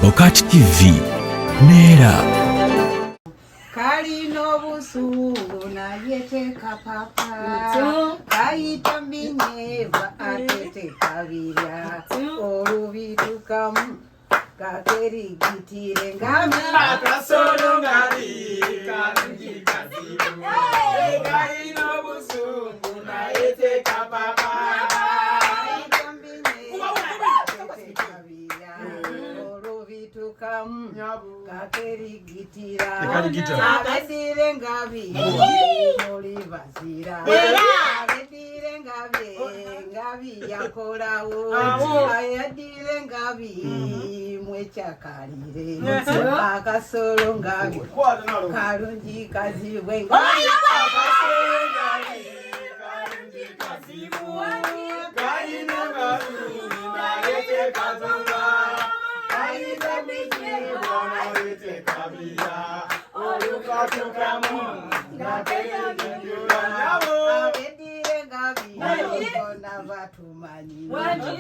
Okati TV Nera Kalino busungu na yete kapapa Kaita minyeva atete kavirya Olubitukamu kakeri gitire ngabi Akasolo ngabi kalungi kazibu Kalino busungu na yete kapapa Kaita minyeva atete kavirya Olubitukamu kakeri gitira Akadire ngabi Olivazira Akadire ngabi yakolawo Ayadire ngabi mwechakalire Akasolo ngabi kalungi kazibu Akasolo ngabi kalungi kazibu Kalino ngabi na yete katonga Kalino minyeva na yete kabila Olukatukamu ngakeye gindula Abedire ngabi yona batumanyi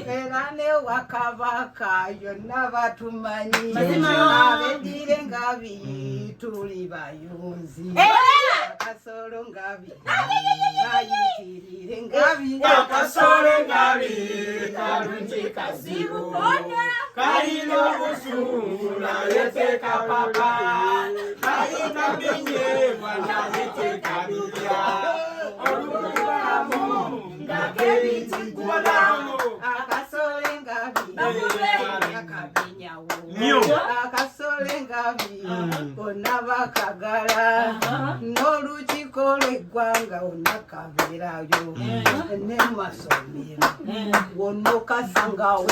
Erane wakabaka yona batumanyi Abedire ngabi tuli bayunzi Akasolo ngabi ayitirire ngabi Akasolo ngabi kalungi kazibu Kalino busungu na yete kapapa Kalino minyeva na yete kabila Olukatukamu ngakeye gindula Akasolo ngabi akabinyawo Akasolo ngabi onabakagala n'olukiko lw'eggwanga onakaberayo n'emasomero wonna okasangawo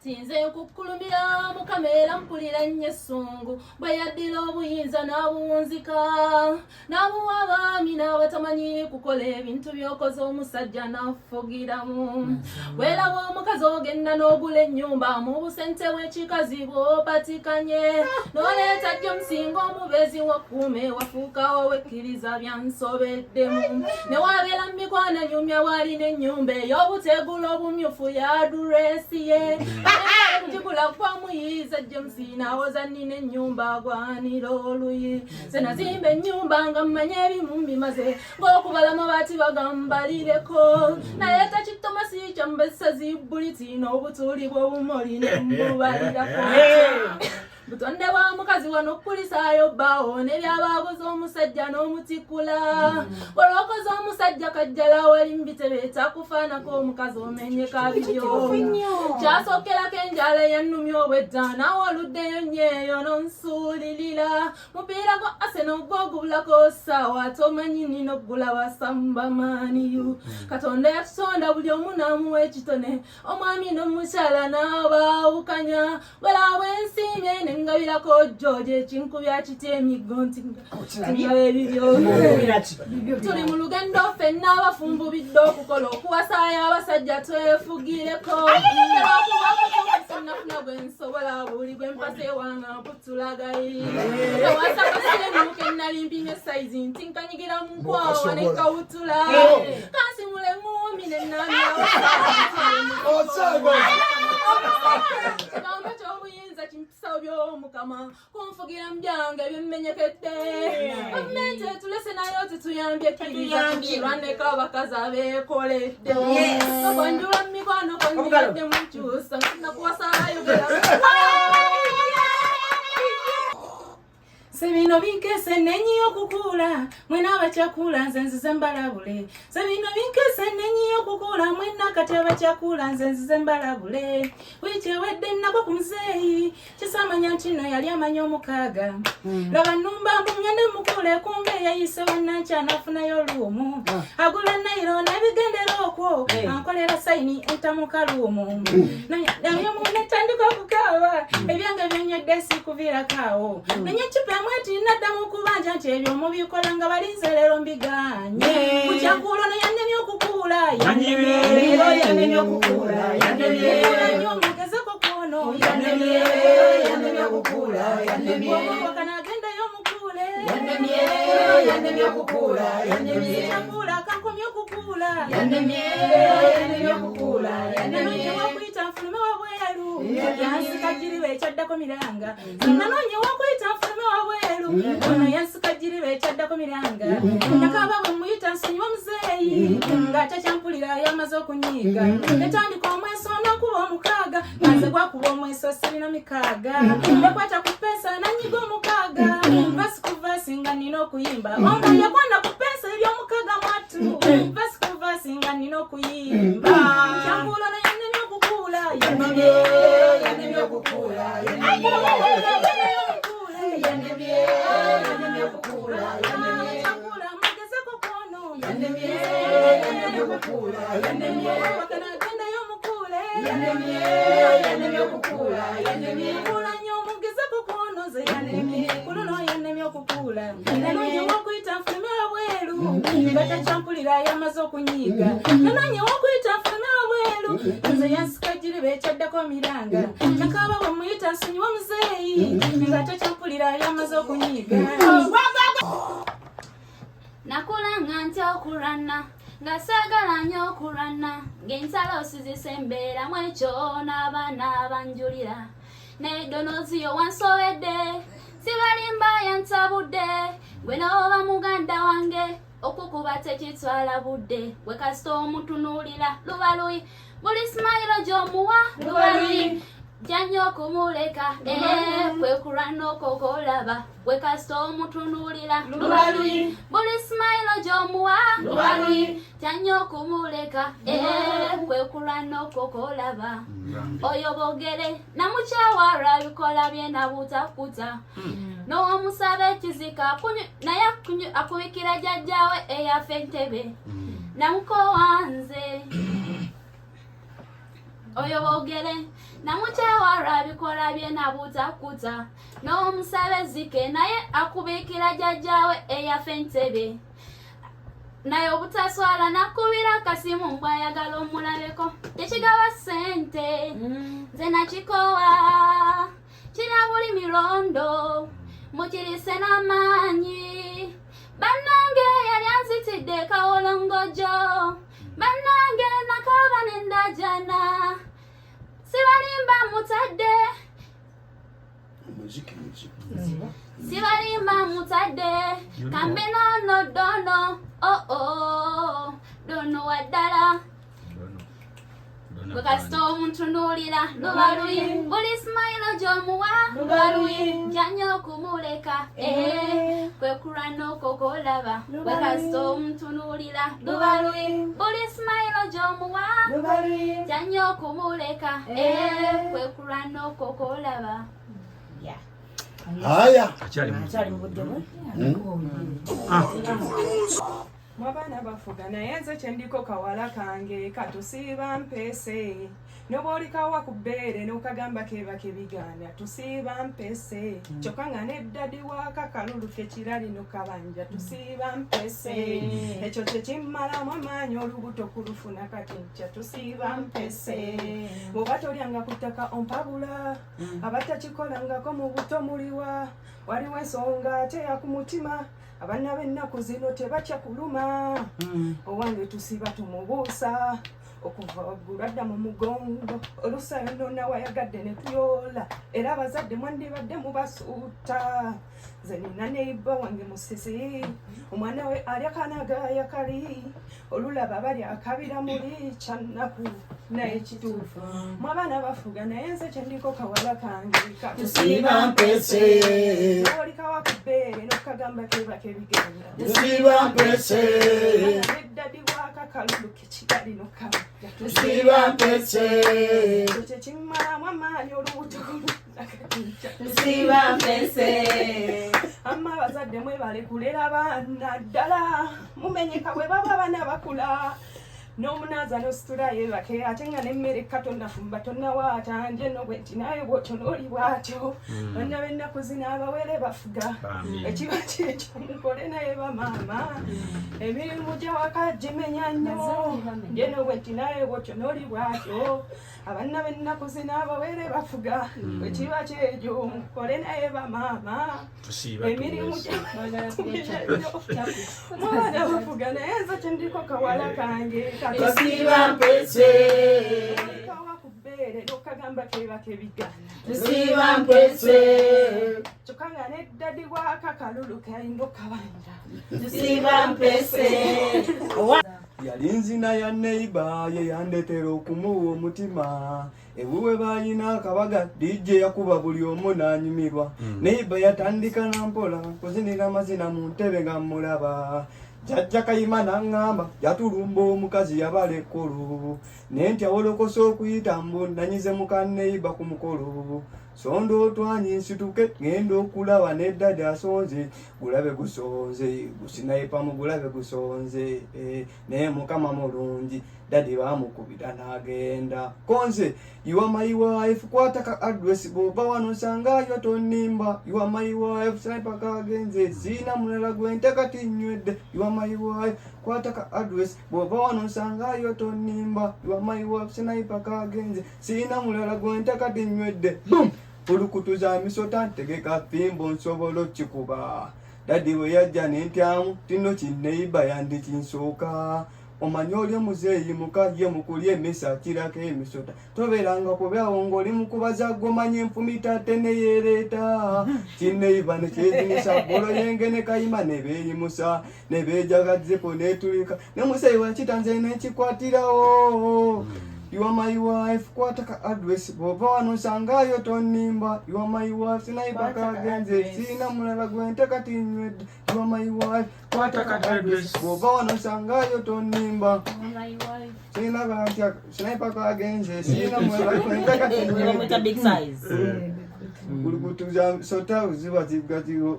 Sinze kukulumira mukamera mpulira nnyo essungu bwe yaddira obuyinza n'abuwunzika n'abuwa abaami n'abatamanyi kukola ebintu by'okoze omusajja n'afugiramu weeraba omukazi ogenda n'ogula ennyumba mu busente bw'ekikazi bw'opatikanye n'oleeta jjo omusinga omubezi wakuume wafuukawo wekkiriza byansobeddemu ne wabeera mu mikwano nyumya waalina ennyumba ey'obutegula obumyufu ya duresi ye Njibula kwa muyiza jemsina wazanina ennyumba agwanira oluyi senazimba ennyumba nga mmanye ebimumbi maze ng'okubala amabaati bagambalireko naye takitomasi kyambesa zibuliti n'obutuuli bw'obumoli ne mbubalirako Butonde wa mukazi wano kulisaayo bbaawo n'ebyabaabuza omusajja n'omutikula olwokoza omusajja kajjala wali mbitebe takufaanako omukazi omenyeka bibyo kyasookerako enjala eyannumya obwedda naawe oluddeyo nnyo n'onsuulirira mupiira gwa Arsenal gw'ogubulako ssaawa ate omanyi nina oggula wasamba maaniyu Katonda yatutonda buli omu n'amuwa ekitone omwami n'omukyala n'abaawukanya bwelabwe ensiimye ngabirako George ekinkubya kiti emiggo nti ngaba ebibyo tuli mu lugendo ffenna abafumbu bidde okukola okuwasaayo abasajja twefugireko nafuna bwe nsobola buli bwe mpasa ewanga mputulagayi ewasakasiremuka ennalimpimye sayizi nti nkanyigira mu nkwawa ne kawutula kansimule mumi nenamira ky'obuyinza kimpisawo by'omukama kunfugira mu byange byemmenyekedde gavumenti etulese nayo tetuyambye kkiriza tulwaneko abakazi abeekoledde okwanjula mu mikwano kwanjiredde mu kyusa nakuwasaayo Sebino binkese nenyi okukula mwena abakyakula nze nzize mbalabule Sebino binkese nenyi okukula mwena kati abakyakula nze nzize mbalabule Wiiki ewedde nako ku muzeeyi kisamanya nti no yali amanya omukaaga laba nnumba mbungende mukule kumbe yayise wannankya nafunayo luumu agula nayiro n'ebigendera okwo ankolera sayini entamuka luumu naye munetandika okukaaba ebyange byonywedde sikuviirakaawo nanye kipa mweti naddamu kubanja nti ebyo mubikola nga balinze leero mbiganye kukyakuulo no yannemye okukuula yanemye okukula yanemye nnyo mugezeko kwono yanemye okukula yanemye wakana agendayo mukule yanemye okukula yanemye akula kankomye okukula yanemye okukula nanonye wakuyita nfulume wabweru yansikajiriwe ekyaddako miranga nanonye wakuyita nfulume wabweru ono yansikajiriwe ekyaddako miranga nakaba bwe muyita nsonyi w'omuzeeyi ng'atakyampulira yamaze okunyiiga netandika omweso n'okuba omukaaga maze gwakuba omweso sirina mikaaga nekwata ku pensa nanyiga omukaaga vasi ku vasi nga nina okuyimba ono yakwana ku pensa eby'omukaaga mwatu vasi ku vasi nga nina okuyimba kyangula no yanemye okukula yanemye okukula yanemye okukula kyangula mugezeko kwono yanemye okukula yanemye wakana agendayo mukule yanemye okukula yanemye kula nnyo mugezeko kwono ze yanemye kunono yanemye okukula nanonye wakuyita nfulume wabweru ng'atakyampulira yamaze okunyiiga nanonye wakuyita nfulume wabweru nze yansikajiribe ekyaddako miranga nakaba bwe muyita nsonyi w'omuzeeyi ng'atakyampulira yamaze okunyiiga nakula nga ntya okulwana nga saagala nnyo okulwana ng'ensalo sizisembeeramu ekyo n'abaana banjulira n'eddonoozi yo wansobedde sibalimba yantabudde gwe n'oba muganda wange okukuba tekitwala budde gwe kasita omutunuulira luba luyi buli simayiro gy'omuwa luba luyi jjanyo okumuleka kwekulwana okokolaba gwe kasita omutunuulira luba luyi buli simayiro gy'omuwa luba luyi jjanyo okumuleka kwekulwana okokolaba oyo boogere namukyawarwa bikola bye nabutakuta n'omusaba ekizika naye akubikira jjajjawe eyafa entebe namukowanze oyo boogere namukyawarwa bikola bye nabutakuta n'omusaba ezike naye akubikira jjajjawe eyafa entebe naye obutaswala nakubira akasimu mbwayagala omulabeko tekigaba ssente nze nakikowa kira buli mirondo mukirise n'amaanyi bannange yali anzitidde kawolongojo bannange nakaba n'endajana sibalimba mutadde sibalimba mutadde kambe nono dono dono waddala gwe kasita omuntunuulira luba luyi buli simayiro gy'omuwa luba luyi jjanyo okumuleka kwekulwana okokolaba gwe kasita omuntunuulira luba luyi buli simayiro gy'omuwa jjanyo okumuleka kwekulwana okokolaba haya Mwabaana bafuga naye nze kyendiko kawala kange katusiiba mpese n'oboolikawa ku bbeere n'okagamba kebake bigaana tusiiba mpese kyokka nga n'eddadi w'akakalulu kekirali n'okabanja tusiiba mpese ekyo kyekimmalamu amaanyi olubuto kulufuna kati nkya tusiiba mpese bw'oba tolyanga ku ttaka ompabula abatakikolangako mu buto muliwa waliwo ensonga ateya ku mutima abaana b'ennaku zino tebatya kuluma owange tusiba tumubuusa okuva waggulu adda mu mugongo olusayo nonna wayagadde ne tuyola era abazadde mwandibadde mubasuuta nze nina neiba wange musisi omwana we alya kanagaya kali olulaba bali akabira muli kyannaku naye kituufu mwabaana bafuga naye nze kyendiko kawala kange tusiiba mpese olikawa ku bbeere n'okagamba kebake bigenda tusiiba mpese eddadi w'akakalulu kekirali n'okaba tusiiba mpese kyekimalamu amaanyi olubuto tusiiba mpese amma abazadde mwebale kulera baana ddala mumenyeka bwe baba abaana bakula n'omunaaza n'ositula yeebake ate nga n'emmere katonda fumba tonnawaata nje nobwenti naye bwotyo n'oli bwatyo bonna b'ennaku zino abawere bafuga ekiba kyekyo mukole naye bamaama emirimu gy'awaka gimenya nnyo nje nobwenti naye bwotyo n'oli bwatyo abanna b'ennaku zino abawere bafuga ekiba kyekyo mukole naye bamaama emirimu gy'awaka bafuga naye nze kyendiko kawala kange tusiba mpese kawakubeere n'okagamba kebake bigana tusiba mpese kyokka nga n'eddadi w'akakalulu kalina okabanja tusiba mpese yali nzina ya neiba ye yandetera okumuwa omutima ebuwe balina akabaga DJ yakuba buli omu n'anyumirwa neiba yatandika nampola kuzinira amazina mu ntebe nga mulaba jajja kayima n'aŋŋamba yatulumba omukazi yabala ekkolo nentya wolokosa okuyita mbu nanyize muka neiba ku mukolo sonda otwanyi nsituke ngenda okulaba neddadi asonze gulabe gusonze gusinayipa mu gulabe gusonze naye mukama mulungi dadi bamukubira n'agenda konze you are my wife kwata ka address bw'oba wano nsangayo tonimba you are my wife sniper kagenze siina mulala gwe ntekati nywedde you are my wife kwata ka address bw'oba wano nsangayo tonimba you are my wife sniper kagenze siina mulala gwe ntekati nywedde boom olukutuza misota ntegeka fimbo nsobola okikuba dadi we yajja nentyamu tino kineiba yandi kinsooka omanyi oli muzeeyi muka ye mukulya emmisa akirako emisota toberanga kubyawo ng'oli mukubaza gomanyi enfumita ate neyeereeta kineiba nekyezinisa bolo yenge ne kayima ne beeyimusa ne beejagazzeko neetulika ne muzeeyi wakitanze nekikwatirawo you are my wife kwata ka address bw'oba wano nsangayo tonimba you are my wife sinayiba kagenze siina mulala gwe ntekati nywedde you are my wife kwata ka address bw'oba wano nsangayo tonimba siina bantya sinayiba kagenze siina mulala gwe ntekati nywedde big size ulukutuza sota ziba zigatiwo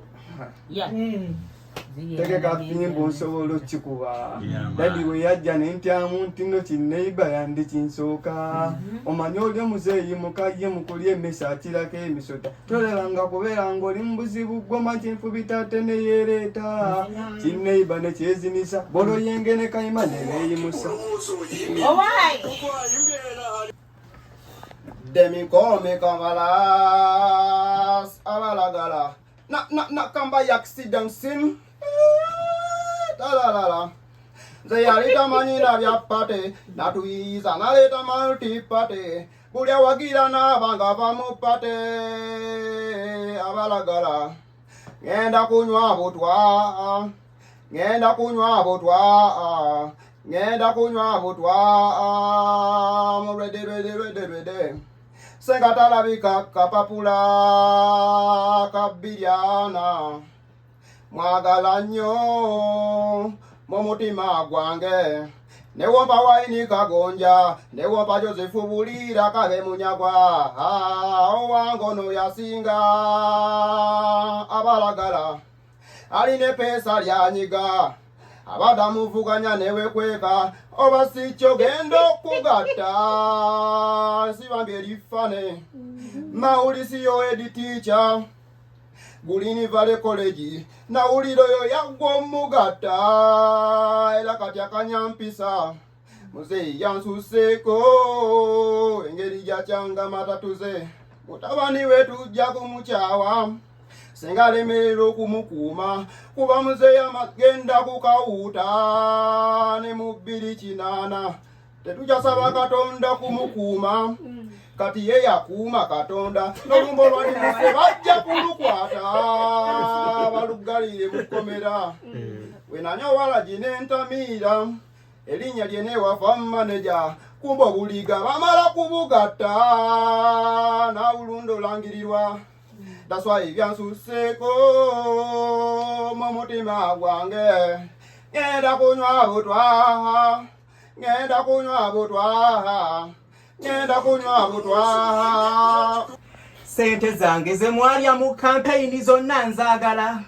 tegeka fimbo nsobola okikuba dadi we yajja nentyamu ntino kineiba yandi kinsooka omanyi oli omuzeeyi muka ye mukulya emmisa akirako emisota toleranga kubeera ng'oli mu buzibu goma kinfubita ate neyeereeta kineiba nekyezinisa bolo yenge ne kayima ne beeyimusa demikome kamalas abalagala na kamba accident sin talalala nze yaleta manyina bya pate natuyiza naleta multipate buli awagira n'abanga bamupate abalagala ngenda kunywa butwa ngenda kunywa butwa ngenda kunywa butwa mulwede senga talabika kapapula kabiryana mwagala nnyo mu mutima gwange newompa waini kagonja newompa Josefu bulira kabe munyagwa owangono yasinga abalagala aline pesa lyanyiga abadamuvuganya newekweka oba sikyo genda okugatta nsibambye erifane mawulisiyo edi teacher Gulini Valley College nawuliro yo yagwa omugatta era kati akanyampisa muzeeyi yansuseeko engeri gyakyanga matatuze mutabani we tujja kumukyawa senga alemerera okumukuuma kuba muzeeyi amagenda kukawuuta ne mu 2:8 tetujasaba Katonda kumukuuma kati ye yakuuma Katonda n'olumbo lwalimufe bajja kulukwata balugalire mukomera wenanyowala ginentamiira erinnya lyenewafa manager kumba obuliga bamala kubugatta n'abulunda olangirirwa daswa ebyansuseeko mu mutima gwange ngenda kunywa butwa ngenda kunywa butwa ngenda kunywa butwa sente zange ze mwalya mu kampeyini zonna nzaagala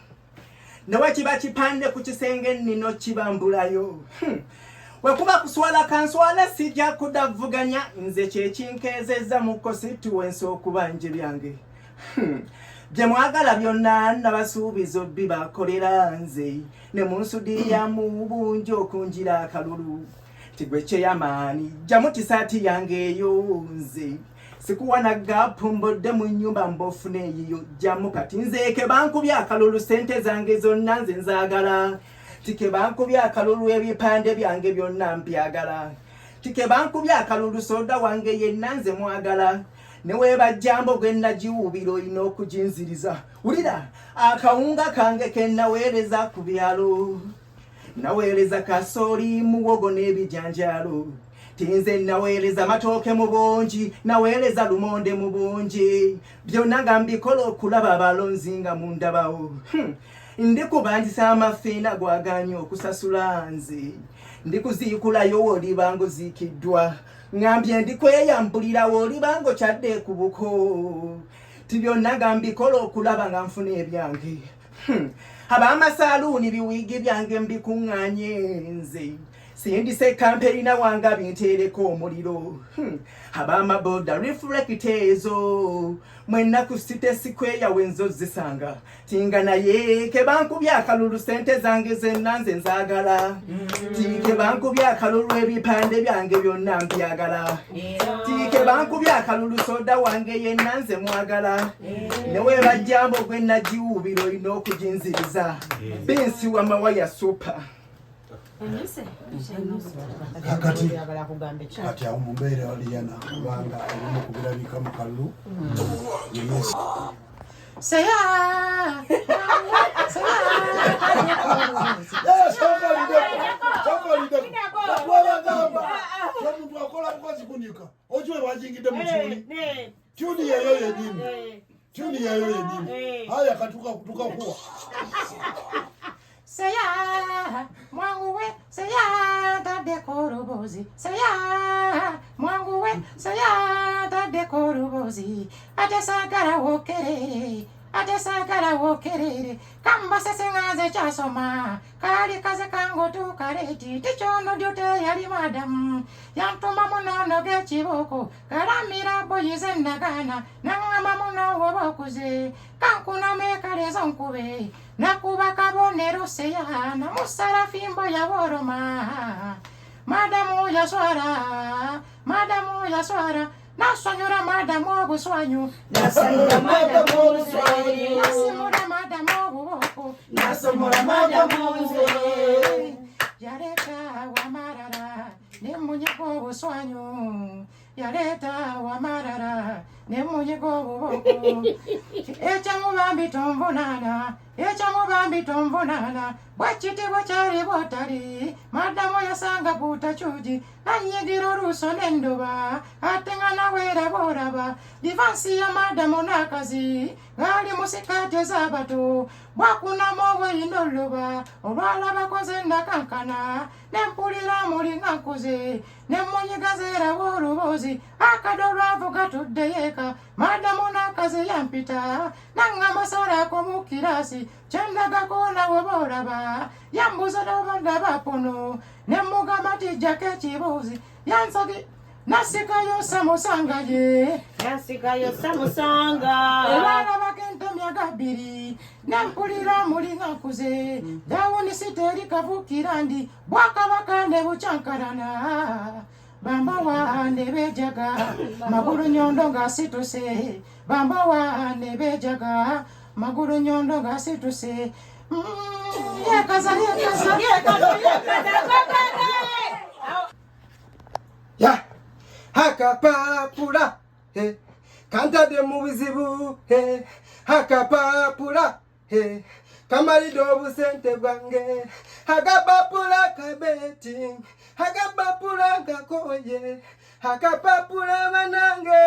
nawe kiba kipande ku kisenge nnino kibambulayo wekuba kuswala kanswala sijja kudavuganya nze kyekinkezeza mu constituency okubanja byange bye mwagala byonna nabasuubiza bibakolera nze ne munsudira mu bungi okunjira akalulu tigwe kyeyamaani jjamu tisaati yange eyo nze sikuwana gapu mbodde mu nnyumba mbofune eyiyo jjamu kati nzeeke bankubye akalulu sente zange zonna nze nzaagala tike bankubye akalulu ebipande byange byonna mbyagala tike bankubye akalulu soda wange yenna nze mwagala neweeba jambo gwe nagiwuubira olina okuginziriza wulira akawunga kange ke naweereza ku byalo naweereza kasooli muwogo n'ebijanjaalo tinze naweereza matooke mu bungi naweereza lumonde mu bungi byonna nga mbikola okulaba abalonzi nga mundabawo ndikubandisa amafiina gwaganye okusasula nze ndikuziikulayo woliba ngoziikiddwa ngambye ndikweyambulira woliba ngokyadde ku buko tibyonna nga mbikola okulaba nga nfuna ebyange ab'amasaaluuni biwiigi byange mbikuŋŋaanye nze sindise kamperina wanga binteereko omuliro ab'amaboda reflecta ezo mwenna ku site sikweya wenzo zisanga tinga naye ke bankubye akalulu sente zange zenna nze nzaagala tike bankubye akalulu ebipande byange byonna mbyagala tike bankubye akalulu soda wange yenna nze mwagala neweeba jambo gwe nagiwuubira olina okuginziriza bensi wamawaya super kati awo mumbeera waliyana kubanga erimu kubirabika mu kalulu omuntu akola mukozi kunika okiwe bajingidde mu kiwuli tyuni yeyo yennyini haya katukakuwa Seya, mwanguwe, seya, tade korobozi. Seya, mwanguwe, seya, tade korobozi. Atesagara wokerere. Kamba sesengaze chasoma. Kali kaze kango tu kareti. Tichono diote yali madam. Yantuma munono gechiboko. Karamira boyize nagana. Nangama muno wobokuze. Kankuna mekare zonkube. Nakuba kabonero seya na musara fimbo ya woroma madamu ya swara nasonyora madamu obuswanyu Nasanyura madamu obuswanyu nasimura madamu obuboko nasomora madamu obuzwe yareta wamarara nemunyego obuswanyu yareta wamarara nemunyego obuboko ekyamubambi tomvunana bwakitibwa kyali bwotali madamu yasanga butacuji anyigira oluuso n'endoba ate nga naweera boolaba divansi ya madamu n'akazi ngaali mu sikaati ez'abato bwakunamu obweyina oluba olwalabakoze nakankana nempulira mulinga nkuze nemunyigazeeraba olubozi akado olwavuga tuddeyeeka madamu n'akazi yampita nanga masalaako mu kirasi kyendagako nawe boolaba yambuza n'obadaba pono nemugamba tijjako ekibuuzi yansagi nasikayo samusangaye ebalabako entemyaga bbiri nempulira mulinga nkuze dawuni siteeri kabuukira ndi bwakabaka ne bucyankalana bambawa ne bejaga magulu nyondo nga situse bambawa ne bejaga magulu nyondo nga situse yekaza ya hakapapula kantadde mu bizibu hakapapula kamalidde obusente bwange hakapapula kabeti hakapapula nkakoye hakapapula banange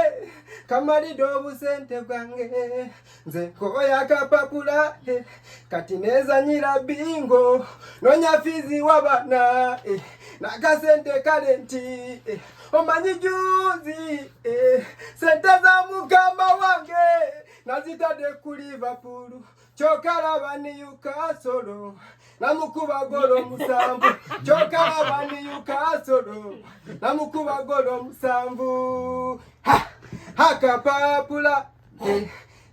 kamalidde obusente bwange nze koya akapapula kati nezanyira bingo nonya fizi wabana nakasente kale nti omanyi juzi sente za mugamba wange nazitadde ku Liverpool chokaraba ni Akasolo namukuba golo musambu chokaraba ni Akasolo namukuba golo musambu hakapapula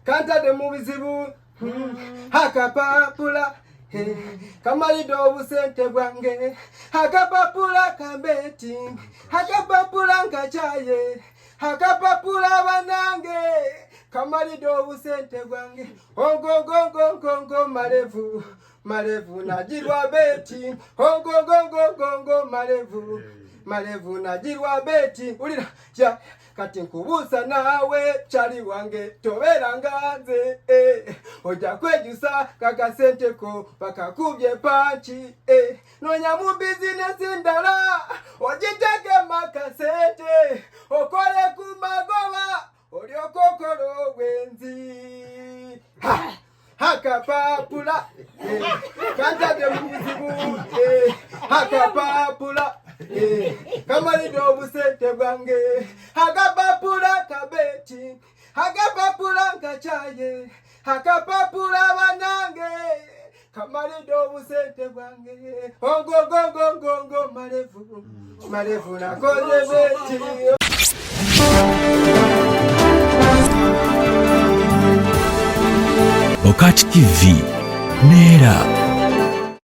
kantade mu bizibu hakapapula kamalido obusente bwange hakapapula kambeti hakapapula nkachaye hakapapula banange kamalido obusente bwange ongongongongongo malevu najirwa beti ongongongongongo malevu najirwa beti ulira ya kati nkubusa nawe chali wange tobera nganze oja kwejusa kakasente ko bakakubye panchi nonya mu business ndala ojitege makasente okole kumagoba olyokokolo wenzi hakapapula kantade muzibu hakapapula kamalido obusente bwange hakapapula kabeti hakapapula nkachaye hakapapula banange kamalido obusente bwange ongongongongongo malevu nakoze beti Akasolo TV Neera.